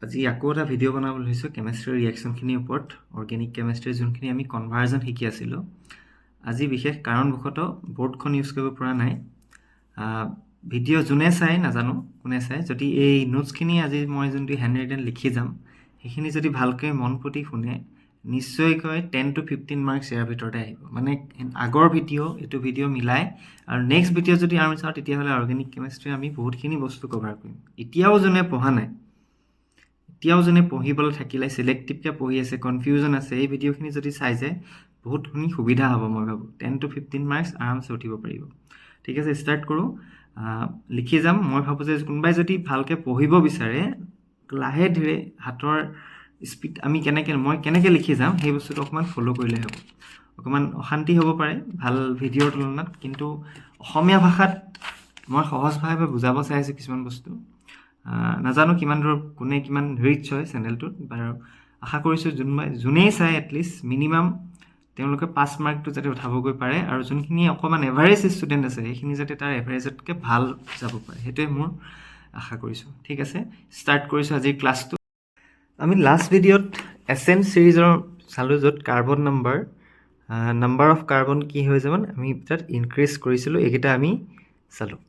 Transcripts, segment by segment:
আজি আকৌ এটা ভিডিঅ' বনাবলৈ লৈছোঁ কেমেষ্ট্ৰিৰ ৰিয়েকশ্যনখিনিৰ ওপৰত অৰ্গেনিক কেমেষ্ট্ৰিৰ যোনখিনি আমি কনভাৰ্জন শিকি আছিলোঁ। আজি বিশেষ কাৰণবশতঃ বৰ্ডখন ইউজ কৰিব পৰা নাই। ভিডিঅ' যোনে চাই নাজানো কোনে চাই, যদি এই নোটছখিনি আজি মই যোনটো হেণ্ড ৰিটেন লিখি যাম সেইখিনি যদি ভালকৈ মন পুতি শুনে নিশ্চয়কৈ 10 to 15 মাৰ্কছ ইয়াৰ ভিতৰতে আহিব। মানে আগৰ ভিডিঅ' এইটো ভিডিঅ' মিলাই আৰু নেক্সট ভিডিঅ' যদি আমি চাওঁ তেতিয়াহ'লে অৰ্গেনিক কেমেষ্ট্ৰি আমি বহুতখিনি বস্তু কভাৰ কৰিম। এতিয়াও যোনে পঢ়া নাই, এতিয়াও যোনে পঢ়িবলৈ থাকিলে চিলেক্টিভকৈ পঢ়ি আছে, কনফিউজন আছে, এই ভিডিঅ'খিনি যদি চাই যায় বহুতখিনি সুবিধা হ'ব। মই ভাবোঁ 10 to 15 মাৰ্কছ আৰামছে উঠিব পাৰিব। ঠিক আছে, ষ্টাৰ্ট কৰোঁ। লিখি যাম। মই ভাবোঁ যে কোনোবাই যদি ভালকৈ পঢ়িব বিচাৰে লাহে ধীৰে হাতৰ স্পীড মই কেনেকৈ লিখি যাম সেই বস্তুটো অকণমান ফ'ল' কৰিলে হ'ব। অকণমান অশান্তি হ'ব পাৰে ভাল ভিডিঅ'ৰ তুলনাত, কিন্তু অসমীয়া ভাষাত মই সহজভাৱে বুজাব চাইছোঁ কিছুমান বস্তু। নাজানো কিমান দূৰ কোনে কিমান ৰিচ হয় চেনেলটোত, বাৰু আশা কৰিছোঁ যোনেই চাই এটলিষ্ট মিনিমাম তেওঁলোকে 5 মাৰ্কটো যাতে উঠাবগৈ পাৰে, আৰু যোনখিনি অকণমান এভাৰেজ ষ্টুডেণ্ট আছে সেইখিনি যাতে তাৰ এভাৰেজতকৈ ভাল যাব পাৰে, সেইটোৱে মোৰ আশা কৰিছোঁ। ঠিক আছে, ষ্টাৰ্ট কৰিছোঁ আজিৰ ক্লাছটো। আমি লাষ্ট ভিডিঅ'ত এছেঞ্চ ছিৰিজৰ চালোঁ, য'ত কাৰ্বন নাম্বাৰ অফ কাৰ্বন কি হৈ যাব আমি তাত ইনক্ৰিজ কৰিছিলোঁ। এইকেইটা আমি চালোঁ।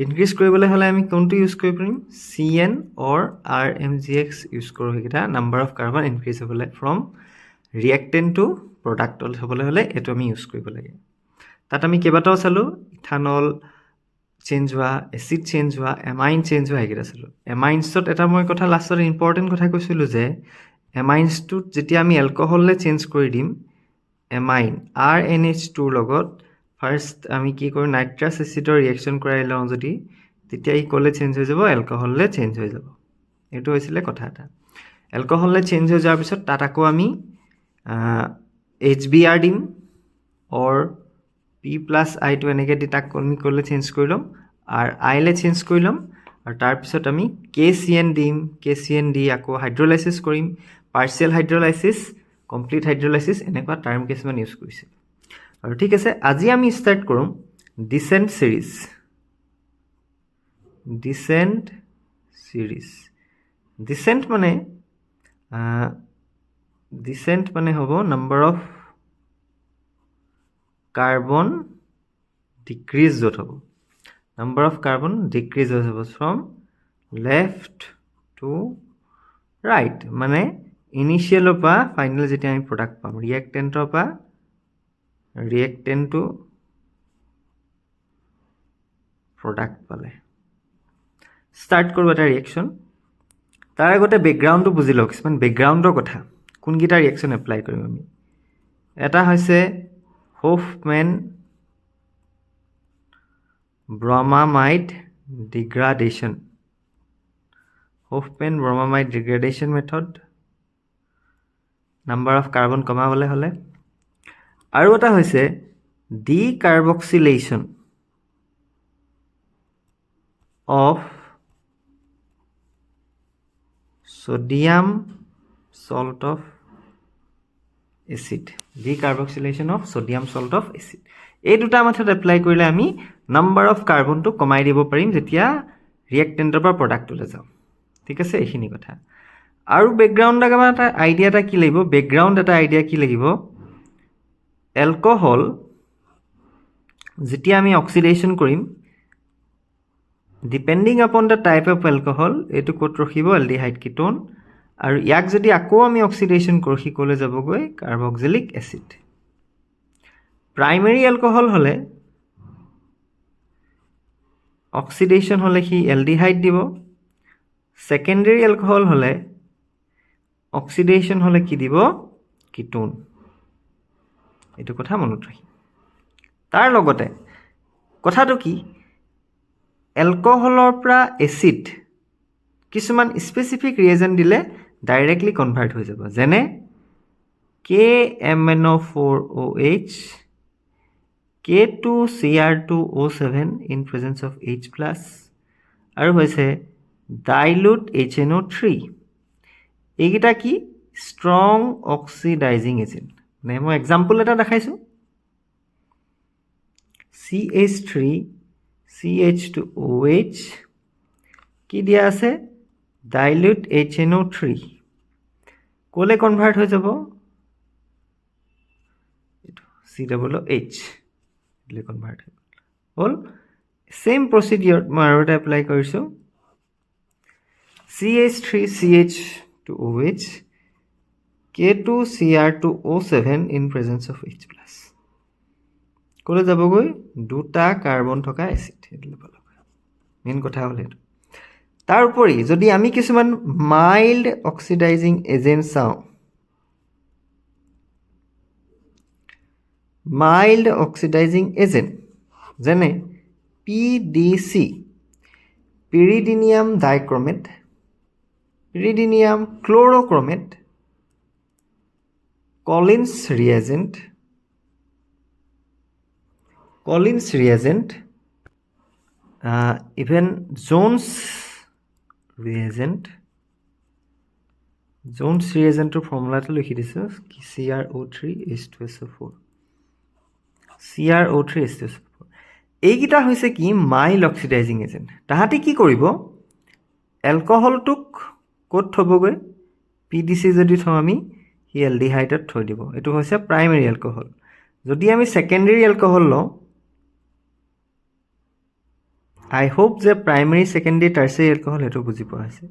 ইনক্ৰিজ কৰিবলৈ হ'লে আমি কোনটো ইউজ কৰিব পাৰিম? CN অৰ RMGX ইউজ কৰোঁ। সেইকেইটা নাম্বাৰ অফ কাৰ্বন ইনক্ৰিজ হ'বলৈ ফ্ৰম ৰিয়েক্টেণ্ট টু প্ৰডাক্ট হ'বলৈ হ'লে এইটো আমি ইউজ কৰিব লাগে। তাত আমি কেইবাটাও চালোঁ, ইথানল চেঞ্জ হোৱা, এচিড চেঞ্জ হোৱা, এমাইন চেঞ্জ হোৱা, সেইকেইটা চালোঁ। এমাইনছত এটা মই কথা লাষ্টত ইম্পৰ্টেণ্ট কথা কৈছিলোঁ যে এমাইনছটোত যেতিয়া আমি এলকহললৈ চেঞ্জ কৰি দিম, এমাইন RNH2ৰ লগত ফাৰ্ষ্ট আমি কি কৰোঁ, নাইট্ৰাছ এচিডৰ ৰিয়েকশ্যন কৰাই লওঁ যদি, তেতিয়া ই ক'লৈ চেঞ্জ হৈ যাব? এলকহললৈ চেঞ্জ হৈ যাব। এইটো হৈছিলে কথা এটা। এলকহললৈ চেঞ্জ হৈ যোৱাৰ পিছত তাত আকৌ আমি HBr দিম, অৰ P+I টো এনেকৈ দি তাক আমি ক'লৈ চেঞ্জ কৰি ল'ম, আৰু আইলৈ চেঞ্জ কৰি ল'ম, আৰু তাৰপিছত আমি KCN দিম। KCN দি আকৌ হাইড্ৰলাইচিছ কৰিম, পাৰ্চিয়েল হাইড্ৰলাইচিছ, কমপ্লিট হাইড্ৰলাইচিছ, এনেকুৱা টাৰ্ম কিছুমান ইউজ কৰিছে। আৰু ঠিক আছে, আজি আমি ষ্টাৰ্ট কৰোঁ ডিচেণ্ট ছিৰিজ। ডিচেণ্ট মানে হ'ব নাম্বাৰ অফ কাৰ্বন ডিক্ৰিজ য'ত হ'ব, নাম্বাৰ অফ কাৰ্বন ডিক্ৰিজ হৈ যাব ফ্ৰম লেফ্ট টু ৰাইট। মানে ইনিচিয়েলৰ পৰা ফাইনেল যেতিয়া আমি প্ৰডাক্ট পাম, ৰিয়েক্টেণ্টৰ পৰা ৰিয়েক্টেণ্ট টু প্ৰডাক্ট পালে ষ্টাৰ্ট কৰোঁ এটা ৰিয়েকশ্যন। তাৰ আগতে বেকগ্ৰাউণ্ডটো বুজি লওক, কিছুমান বেকগ্ৰাউণ্ডৰ কথা। কোনকেইটা ৰিয়েকশ্যন এপ্লাই কৰিম আমি? এটা হৈছে Hofmann bromamide degradation, Hofmann bromamide degradation method, number of carbon কমাবলৈ হ'লে। আৰু এটা হৈছে decarboxylation of sodium salt of acid, decarboxylation of sodium salt of acid। এই দুটা মেথড এপ্লাই কৰিলে আমি নাম্বাৰ অফ কাৰ্বনটো কমাই দিব পাৰিম যেতিয়া ৰিয়েক্টেণ্টৰ পৰা প্ৰডাক্টলৈ যাওঁ। ঠিক আছে, এইখিনি কথা। আৰু বেকগ্ৰাউণ্ড এটা আইডিয়া এটা কি লাগিব? এলকহল যেতিয়া আমি অক্সিডেশ্যন কৰিম, depending upon the type of alcohol, এইটো ক'ত ৰখিব? Aldehyde ketone. আৰু ইয়াক যদি আকৌ আমি অক্সিডেশ্যন কৰোঁ, সি ক'লৈ যাবগৈ? Carboxylic acid. প্ৰাইমেৰী এলকহল হ'লে অক্সিডেশ্যন হ'লে সি এলডিহাইড দিব। ছেকেণ্ডেৰী এলকহল হ'লে অক্সিডেশ্যন হ'লে কি দিব? কিটোন। এইটো কথা মনত ৰাখিম। তাৰ লগতে কথাটো কি, এলকহলৰ পৰা এচিড কিছুমান স্পেচিফিক ৰিয়েজেণ্ট দিলে ডাইৰেক্টলি কনভাৰ্ট হৈ যাব, যেনে KMnO4OH, K2Cr2O7 in presence of H+, আৰু হৈছে ডাইলুট HNO3। এইকেইটা কি? Strong oxidising agent. মানে মই এক্সাম্পল এটা দেখাইছোঁ, CH3CH2OH কি দিয়া আছে? ডাইলিউট HNO3 ক'লে কনভাৰ্ট হৈ যাব COOH লৈ কনভাৰ্ট হ'ল সেম প্ৰচিডিউৰ মই আৰু এটা এপ্লাই কৰিছোঁ CH3CH to OH K2Cr2O7 in presence of H+. ক'লে যাবগৈ দুটা কাৰ্বন থকা এচিড মেইন কথা হ'ল এইটো তাৰ উপৰি যদি আমি কিছুমান মাইল্ড অক্সিডাইজিং এজেন্ট চাওঁ মাইল্ড অক্সিডাইজিং এজেন্ট যেনে PDC pyridinium dichromate pyridinium chlorochromate Collins reagent even Jones reagent formula to লিখি দিছো CrO3H2SO4 CrO3H2SO4 এইকেইটা হৈছে কি মাইল্ড অক্সিডাইজিং এজেন্ট তাহাঁতে কি কৰিব এলকহলটোক ক'ত থবগৈ PDC যদি থওঁ আমি হি এলডিহাইডত থৈ দিব এটো হৈছে প্ৰাইমাৰী এলকহল যদি আমি সেকেন্ডাৰী এলকহল লওঁ I hope যে প্ৰাইমাৰী সেকেন্ডাৰী টাৰচিয়াৰী এলকহল এটো বুজি পোৱা হৈছে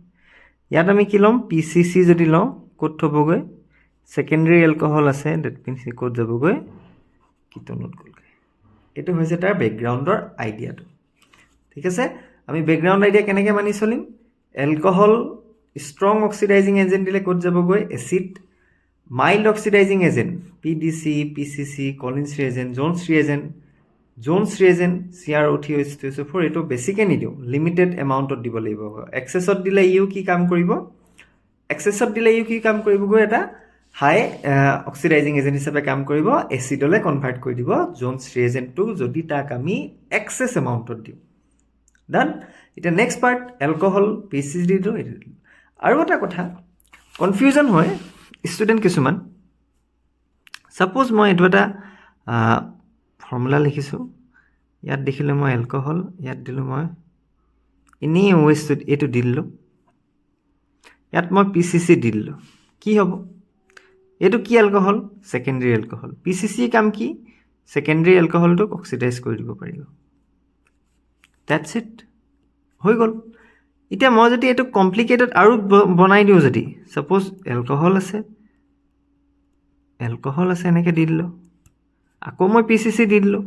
ইয়াত আমি কি লম PCC যদি লওঁ ক'ত থবগৈ সেকেন্ডাৰী এলকহল আছে দ্যাট মিন্স ক'ত যাবগৈ কিটনত গলগৈ এটো হৈছে তাৰ ব্যাকগ্ৰাউণ্ডৰ আইডিয়াটো ঠিক আছে আমি ব্যাকগ্ৰাউণ্ড আইডিয়া কেনেকৈ মানি চলিম এলকহল স্ট্ৰং অক্সিডাইজিং এজেন্ট দিলে ক'ত যাবগৈ acid mild oxidising agent PDC PCC Collins reagent Jones reagent CrO3H2SO4 এটো বেছিকে নিদিও লিমিটেড এমাউন্টত দিব লাগিব এক্সেসত দিলে ইউ কি কাম কৰিবগৈ এটা হাই অক্সিডাইজিং এজেন্ট হিচাপে কাম কৰিব এসিডলে কনভাৰ্ট কৰি দিব Jones reagent টো যদি তাক আমি এক্সেস এমাউন্টত দিও ডান এটা নেক্সট পাৰ্ট এলকহল PCC দিও আৰু এটা কথা কনফিউজন হয় ষ্টুডেন্ট কিছুমান সাপোজ মই এটো এটা ফৰ্মুলা লিখিছো ইয়াত দেখিলে মই এলকহল ইয়াত দিলো মই ইনি OH এটো দিললো ইয়াত মই PCC দিললো কি হ'ব এটো কি এলকহল সেকেন্ডাৰী এলকহল PCC কাম কি সেকেন্ডাৰী এলকহলটোক অক্সিডাইজ কৰি দিব পাৰিব দ্যাটস ইট হৈ গল এতিয়া মই যদি এটো কমপ্লিকেটেড আৰু বনাই দিও যদি সাপোজ এলকহল আছে এনেকে দিললো আকৌ মই PCC দিললো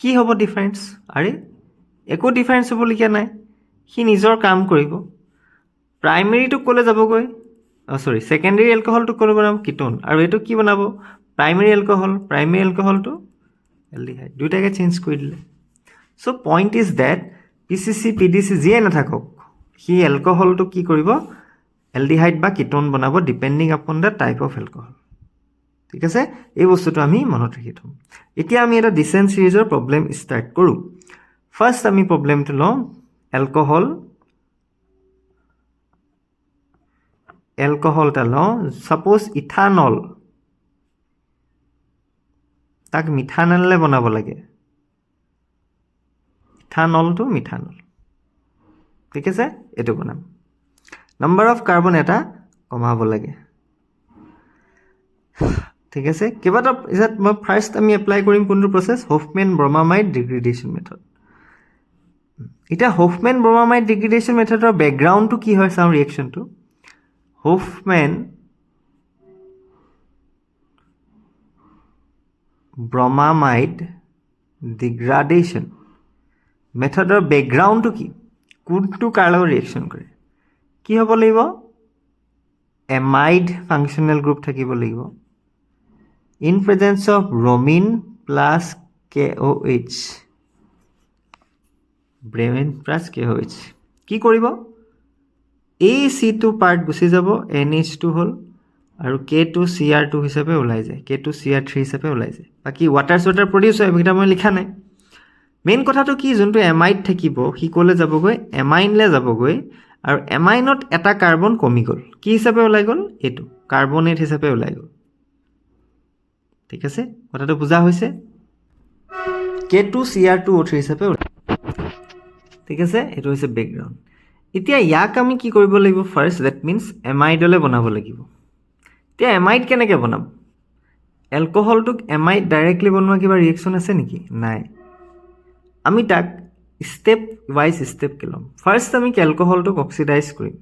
কি হ'ব ডিফাৰেন্স আৰে একো ডিফাৰেন্স হ'বলগীয়া নাই হি নিজৰ কাম কৰিব প্ৰাইমাৰী টু ক'লে যাবগৈ সেকেন্ডাৰী এলকহল টু ক'লে বনাব কিটোন আৰু এটো কি বনাব প্ৰাইমাৰী এলকহল টু এলডিহাইড দুটাকে চেঞ্জ কৰি দিলে so point is that PCC PDC যিয়ে নাথাকক হি এলকহল টু কি কৰিব এলডিহাইড বা কিটোন বনাব ডিপেন্ডিং আপন দা টাইপ অফ এলকহল ঠিক আছে এই বস্তুটো আমি মনত ৰাখি থম এতিয়া আমি এটা ডিসেন্ট সিৰিজৰ প্ৰবলেম ষ্টাৰ্ট কৰো ফাৰ্স্ট আমি প্ৰবলেমটো লওঁ এলকহলটা লওঁ সাপোজ ইথানল তাক মিথানলে বনাব লাগে ইথানল টু মিথানল ঠিক আছে এটো বনাম নাম্বার অফ কার্বন এটা কমাব লাগে ঠিক আছে কেবাটা ইজাত মই ফার্স্ট আমি এপ্লাই কৰিম কোনটো প্ৰসেস হফম্যান ব্ৰোমামাইড ডিগ্ৰেডেশন মেথড এটা হফম্যান ব্ৰোমামাইড ডিগ্ৰেডেশন মেথডৰ ব্যাকগ্ৰাউণ্ডটো কি হয় চাও ৰিঅ্যাকশনটো হফম্যান ব্ৰোমামাইড ডিগ্ৰেডেশন মেথডৰ ব্যাকগ্ৰাউণ্ডটো কি কোনটো কাৰ্লৰ ৰিঅ্যাকশন কৰে কি হ'ব লাগিব এমাইড ফাংশনাল গ্ৰুপ থাকিব লাগিব in presence of bromine plus KOH bromine plus KOH কি কৰিব AC2 পাৰ্ট গুছি যাব NH2 হল আৰু K2Cr2 হিচাপে ওলাই যায় K2Cr3 হিচাপে ওলাই যায় বাকি ওয়াটাৰ প্ৰডিউস হয় এটা মই লিখা নাই মেইন কথাটো কি যোনটো এমাইড থাকিব হি ক'লে যাবগৈ এমাইনলে যাবগৈ আৰু এমাইনত এটা কাৰ্বন কমি গল কি হিচাপে ওলাই গল এটো কাৰ্বনেট হিচাপে ওলাই গল ঠিক আছে কথাটো বুজা হৈছে K2Cr2O3 হিচাপে ঠিক আছে এটো হৈছে ব্যাকগ্ৰাউণ্ড এতিয়া ইয়াক আমি কি কৰিব লাগিব ফাৰ্ষ্ট দ্যাট মিন্স এমাইডলৈ বনাব লাগিব এতিয়া এমাইড কেনেকৈ বনাম এলকহলটোক এমাইড ডাইৰেক্টলি বনোৱা কিবা ৰিয়েকশ্যন আছে নেকি নাই আমি তাক ষ্টেপ ৱাইজ ষ্টেপকৈ ল'ম ফাৰ্ষ্ট আমি এলকহলটোক অক্সিডাইজ কৰিম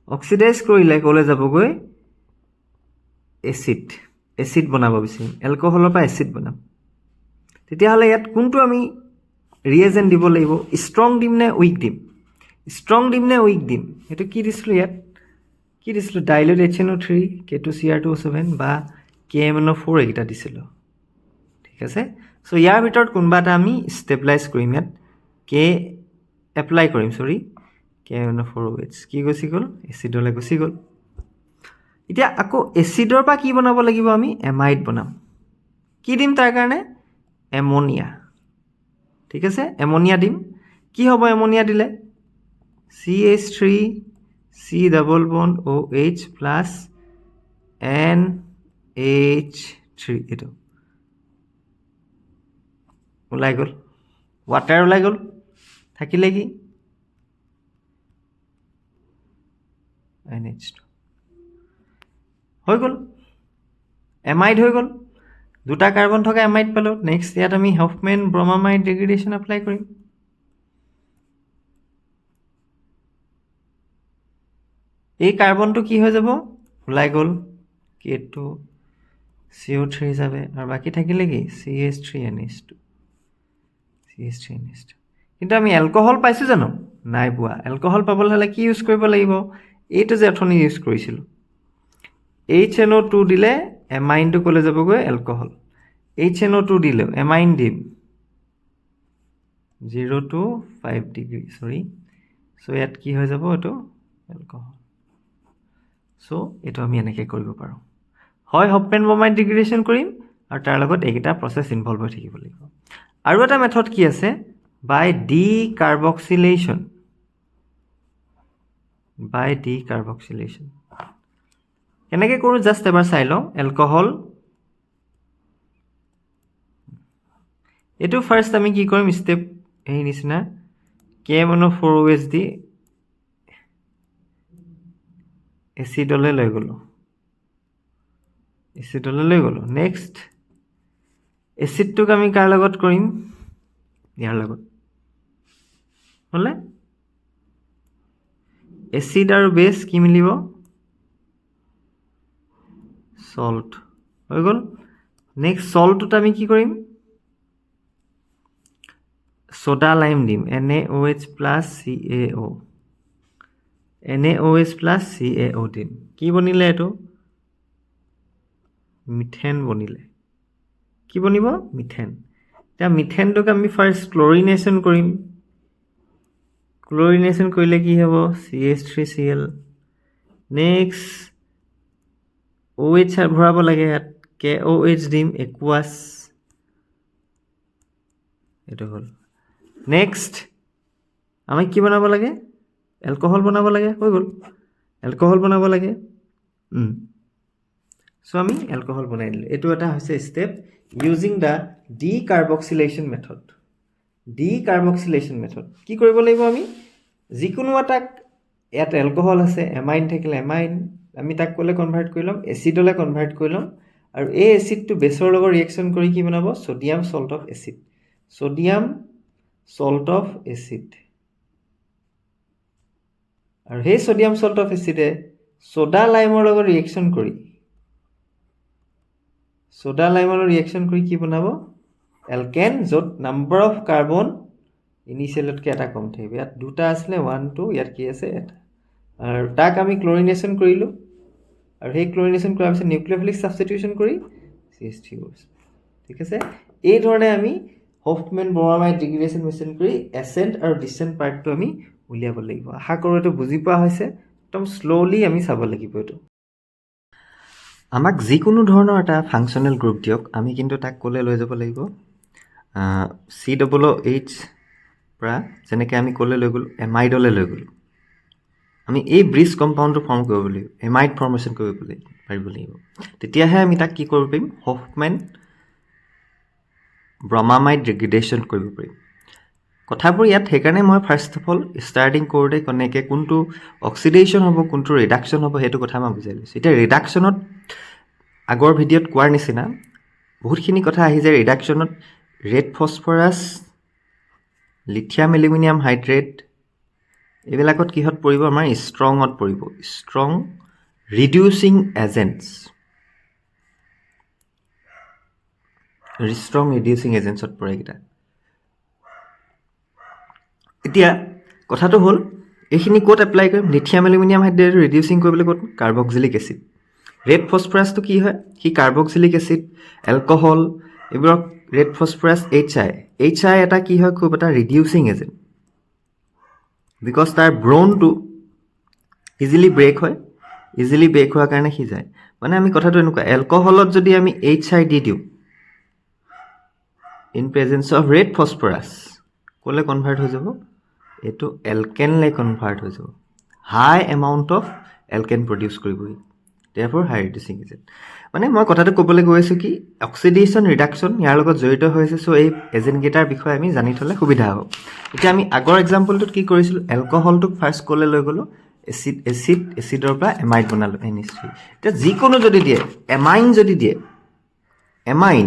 অক্সিডাইজ কৰিলে ক'লৈ যাবগৈ এচিড বনাব বিচাৰিম এলকহলৰ পৰা এচিড বনাম তেতিয়াহ'লে ইয়াত কোনটো আমি ৰিয়েজেণ্ট দিব লাগিব ষ্ট্ৰং দিম নে উইক দিম ষ্ট্ৰং দিম নে উইক দিম সেইটো কি দিছিলোঁ ইয়াত কি দিছিলোঁ ডাইলুট HNO3 K2Cr2O7 বা KMnO4 এইকেইটা দিছিলোঁ ঠিক আছে চ' ইয়াৰ ভিতৰত কোনোবা এটা আমি ষ্টেবিলাইজ কৰিম ইয়াত এপ্লাই কৰিম KMnO4OH কি গুচি গ'ল এচিডলৈ গুচি গ'ল এতিয়া আকৌ এচিডৰ পৰা কি বনাব লাগিব আমি এমাইড বনাম কি দিম তাৰ কাৰণে এমনিয়া ঠিক আছে এমনিয়া দিম কি হ'ব এমনিয়া দিলে CH3 C double bond OH plus NH3 এইটো ওলাই গ'ল ৱাটাৰ ওলাই গ'ল থাকিলে কি NH2 হৈ গ'ল এমাইড হৈ গ'ল দুটা কাৰ্বন থকা এমাইড পালোঁ নেক্সট ইয়াত আমি হফমেন ব্ৰমামাইড ডিগ্ৰেডেশ্যন এপ্লাই কৰিম এই কাৰ্বনটো কি হৈ যাব ওলাই গ'ল K2 CO3 হিচাপে আৰু বাকী থাকিলে কি CH3NH2 কিন্তু আমি এলকহল পাইছোঁ জানো নাই পোৱা এলকহল পাবলৈ হ'লে কি ইউজ কৰিব লাগিব এইটো যে অথনি ইউজ কৰিছিলোঁ HNO2 দিলে এমাইনটো ক'লৈ যাবগৈ এলকহল HNO2 দিলেও এমাইন দিম 0 to 5 ডিগ্ৰী চ' ইয়াত কি হৈ যাব এইটো এলকহল চ' এইটো আমি এনেকৈ কৰিব পাৰোঁ হয় হফমেন ব্ৰমাইড ডিগ্ৰেডেশ্যন কৰিম আৰু তাৰ লগত এইকেইটা প্ৰচেছ ইনভলভ হৈ থাকিব লাগিব আৰু এটা মেথড কি আছে বাই ডিকাৰ্বক্সিলেশ্যন কেনেকৈ কৰোঁ জাষ্ট এবাৰ চাই লওঁ এলকহল এইটো ফাৰ্ষ্ট আমি কি কৰিম ষ্টেপ এই নিচিনা KMnO4OH দি এচিডলৈ লৈ গ'লোঁ নেক্সট এচিডটোক আমি কাৰ লগত কৰিম ইয়াৰ লগত হ'লে এচিড আৰু বেছ কি মিলিব সল্ট হৈ গ'ল নেক্সট সল্টটোত আমি কি কৰিম সোডা লাইম দিম NaOH প্লাছ CaO দিম কি বনিলে এইটো মিথেন বনিলে কি বনিব মিথেন এতিয়া মিথেনটোক আমি ফাৰ্ষ্ট ক্লৰিনেশ্যন কৰিম ক্লৰিনেশ্যন কৰিলে কি হ'ব CH3Cl নেক্সট OH ভৰাব লাগে ইয়াত KOH দিম একুৱাছ এইটো হ'ল নেক্সট আমি কি বনাব লাগে এলকহল বনাব লাগে হৈ গ'ল এলকহল বনাব লাগে চ' আমি এলকহল বনাই দিলোঁ এইটো এটা হৈছে ষ্টেপ ইউজিং দ্য ডিকাৰ্বক্সিলেশ্যন মেথড কি কৰিব লাগিব আমি যিকোনো এটাক ইয়াত এলকহল আছে এমাইন থাকিলে এমাইন আমি তাক ক'লে কনভাৰ্ট কৰি ল'ম এচিডলৈ কনভাৰ্ট কৰি ল'ম আৰু এই এচিডটো বেছৰ লগত ৰিয়েকশ্যন কৰি কি বনাব ছ'ডিয়াম সল্ট অফ এচিড আৰু সেই ছ'ডিয়াম সল্ট অফ এচিডে সোডা লাইমৰ লগত ৰিয়েকশ্যন কৰি কি বনাব এলকেন য'ত নাম্বাৰ অফ কাৰ্বন ইনিচিয়েলতকৈ এটা কম থাকিব ইয়াত দুটা আছিলে 1 2 ইয়াত কি আছে এটা আৰু তাক আমি ক্লৰিনেশ্যন কৰিলোঁ আৰু সেই ক্লৰিনেশ্যন কৰাৰ পিছত নিউক্লিঅ'ফিলিক ছাবষ্টিটিউশ্যন কৰি CH3OH ঠিক আছে এই ধৰণে আমি হফমেন ব্ৰমামাইড ডিগ্ৰেডেশ্যন মেচিন কৰি এচেণ্ট আৰু ডিচেণ্ট পাৰ্টটো আমি উলিয়াব লাগিব আশা কৰোঁ এইটো বুজি পোৱা হৈছে একদম শ্ল'লি আমি চাব লাগিব এইটো আমাক যিকোনো ধৰণৰ এটা ফাংচনেল গ্ৰুপ দিয়ক আমি কিন্তু তাক ক'লৈ লৈ যাব লাগিব COOH পৰা যেনেকৈ আমি ক'লৈ লৈ গ'লোঁ এমাইডলৈ লৈ গ'লোঁ আমি এই ব্ৰিজ কম্পাউণ্ডটো ফৰ্ম কৰিব লাগিব এমাইড ফৰ্মেশ্যন কৰিব পাৰিব লাগিব তেতিয়াহে আমি তাক কি কৰিব পাৰিম হফমেন ব্ৰমামাইড ডিগ্ৰেডেশ্যন কৰিব পাৰিম কথাবোৰ ইয়াত সেইকাৰণে মই ফাৰ্ষ্ট অফ অল ষ্টাৰ্টিং কৰোঁতে কেনেকৈ কোনটো অক্সিডেশ্যন হ'ব কোনটো ৰিডাকশ্যন হ'ব সেইটো কথা মই বুজাই লৈছোঁ এতিয়া ৰিডাকশ্যনত আগৰ ভিডিঅ'ত কোৱাৰ নিচিনা বহুতখিনি কথা আহি যায় ৰিডাকশ্যনত red phosphorus lithium aluminium hydrate এইবিলাকত কিহত পৰিব আমাৰ ষ্ট্ৰঙত পৰিব strong reducing agents strong reducing এজেণ্টছত পৰে এইকেইটা এতিয়া কথাটো হ'ল এইখিনি ক'ত এপ্লাই কৰিম লিথিয়াম এলুমিনিয়াম হাইড্ৰেট ৰিডিউচিং কৰিবলৈ ক'ত কাৰ্বক্সিলিক এচিড ৰেড ফছফৰাছটো কি হয় সি কাৰ্বক্সিলিক এচিড এলকহল এইবোৰক ৰেড ফছফৰাছ এইচ আই এটা কি হয় খুব এটা ৰিডিউচিং এজেণ্ট বিকজ তাৰ ব্ৰনটো ইজিলি ব্ৰেক হয় ইজিলি ব্ৰেক হোৱাৰ কাৰণে সি যায় মানে আমি কথাটো এনেকুৱা এলকহলত যদি আমি এইচ আই দি দিওঁ in presence of red phosphorus ক'লৈ কনভাৰ্ট হৈ যাব এইটো এলকেনলৈ কনভাৰ্ট হৈ যাব হাই এমাউণ্ট অফ এলকেন প্ৰডিউচ কৰিবহি therefore হাই ৰিডিউচিং এজেণ্ট মানে মই কথাটো ক'বলৈ গৈ আছোঁ কি অক্সিডেশ্যন ৰিডাকশ্যন ইয়াৰ লগত জড়িত হৈ আছে চ' এই এজেণ্টকেইটাৰ বিষয়ে আমি জানি থ'লে সুবিধা হ'ব এতিয়া আমি আগৰ এক্সাম্পলটোত কি কৰিছিলোঁ এলকহলটোক ফাৰ্ষ্ট ক'লৈ লৈ গ'লোঁ এচিডৰ পৰা এমাইড বনালোঁ NH3 এতিয়া যিকোনো যদি দিয়ে এমাইন যদি দিয়ে এমাইন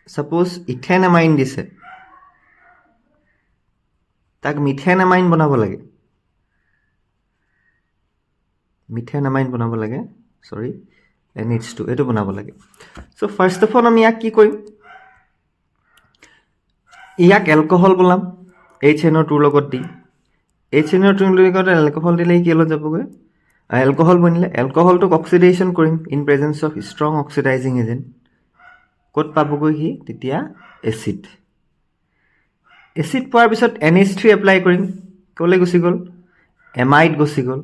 ছাপ'জ ইথেন এমাইন দিছে তাক মিথেন এমাইন বনাব লাগে সৰি NH2 এইটো বনাব লাগে চ' ফাৰ্ষ্ট অফ অল আমি ইয়াক কি কৰিম ইয়াক এলকহল বনাম HNO2 লগত দি HNO2 লগত এলকহল দিলে কি লগত যাবগৈ এলকহল বনিলে এলকহলটোক অক্সিডেশ্যন কৰিম in presence of strong oxidising agent ক'ত পাবগৈ সি তেতিয়া এচিড পোৱাৰ পিছত NH3 এপ্লাই কৰিম ক'লৈ গুচি গ'ল এমাইড গুচি গ'ল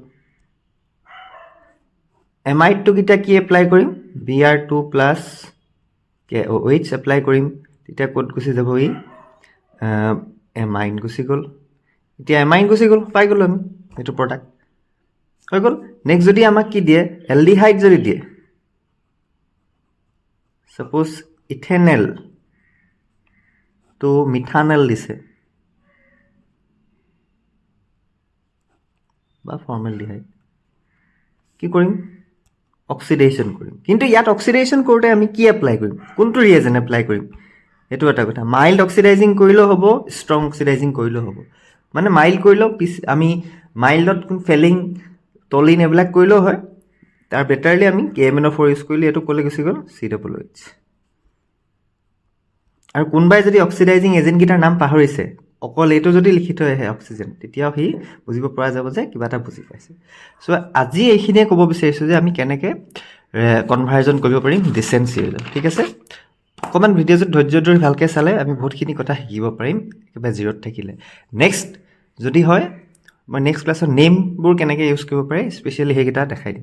এমাইডটোক এতিয়া কি এপ্লাই কৰিম Br2 প্লাছ KOH এপ্লাই কৰিম তেতিয়া ক'ত গুচি যাব ই এমাইন গুচি গ'ল এতিয়া এমাইন গুচি গ'ল পাই গ'লোঁ আমি এইটো প্ৰডাক্ট হৈ গ'ল নেক্সট যদি আমাক কি দিয়ে এলডিহাইড যদি দিয়ে ছাপ'জ ইথেনেল তো মিথানেল দিছে বা ফৰ্মেলডিহাইড কি কৰিম অক্সিডেশ্যন কৰিম কিন্তু ইয়াত অক্সিডেশ্যন কৰোঁতে আমি কি এপ্লাই কৰিম কোনটো ৰিয়েজেণ্ট এপ্লাই কৰিম এইটো এটা কথা মাইল্ড অক্সিডাইজিং কৰিলেও হ'ব ষ্ট্ৰং অক্সিডাইজিং কৰিলেও হ'ব মানে মাইল্ড কৰিলেও আমি মাইল্ডত ফেলিং টলিন এইবিলাক কৰিলেও হয় তাৰ বেটাৰলি আমি KMnO4 ইউজ কৰিলে এইটো ক'লৈ গুচি গ'ল COOH আৰু কোনোবাই যদি অক্সিডাইজিং এজেণ্টকেইটাৰ নাম পাহৰিছে অকল এইটো যদি লিখি থৈ আহে অক্সিজেন তেতিয়াও সি বুজিব পৰা যাব যে কিবা এটা বুজি পাইছে চ' আজি এইখিনিয়ে ক'ব বিচাৰিছোঁ যে আমি কেনেকৈ কনভাৰ্জন কৰিব পাৰিম ডিচেণ্ট চিৰিজত ঠিক আছে অকণমান ভিডিঅ'টোত ধৈৰ্য ধৰি ভালকৈ চালে আমি বহুতখিনি কথা শিকিব পাৰিম একেবাৰে জিৰ'ত থাকিলে নেক্সট যদি হয় মই নেক্সট ক্লাছত নেমবোৰ কেনেকৈ ইউজ কৰিব পাৰি স্পেচিয়েলি সেইকেইটা দেখাই দিম